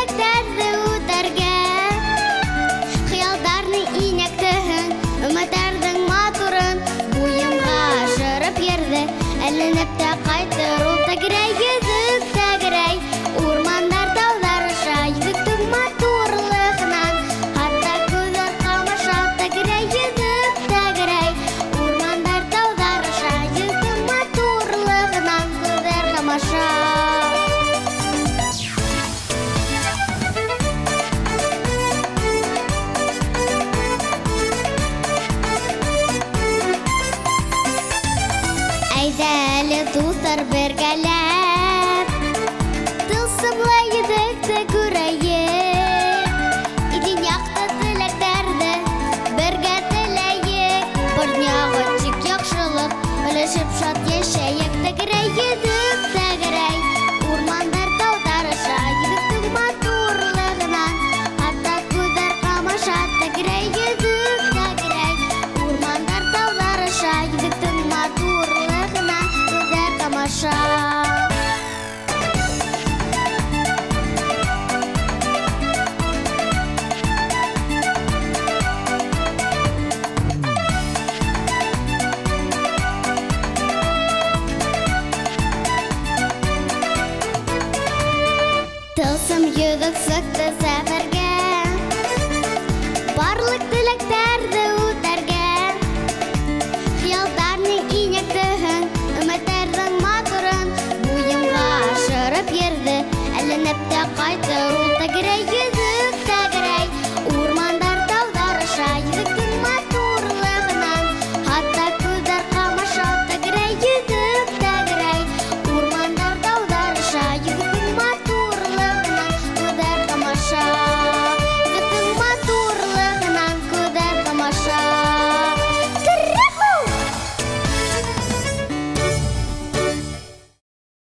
теләктәрҙе үтәргә, хыялдарны инәктеһен, өмөттәрҙең матурын буйымға ашырып йөрҙө. Әленеп тә ҡайтыр ул тәгәрәй, йөҙөк тәгәрәй. Урмандар, тауҙар аша йөҙөктөң матурлығынан, хатта күҙҙәр ҡамаша тәгәрәй, йөҙөк тәгәрәй. Урмандар, тауҙар аша йөҙөктөң матурлығынан, күҙҙәр ҡамаша. Әйҙә әле дуҫтар бергәләп, тылсымлы йөҙөкте күрәйек. Иген яҡты теләктәрҙе бергә теләйек. Донъяға тик яҡшылыҡ өләшеп шат йәшәйек. Тәгәрәй, йөҙөк тәгәрәй. Урмандар, тауҙар аша йөҙөктөң матурлығынан, хатта күҙҙәр ҡамаша тәгәрәй, йөҙөк тәгәрәй. Урмандар, тауҙар аша йөҙөктөң матурлығынан, күҙҙәр ҡамаша. Тылсым йөҙөк сыҡты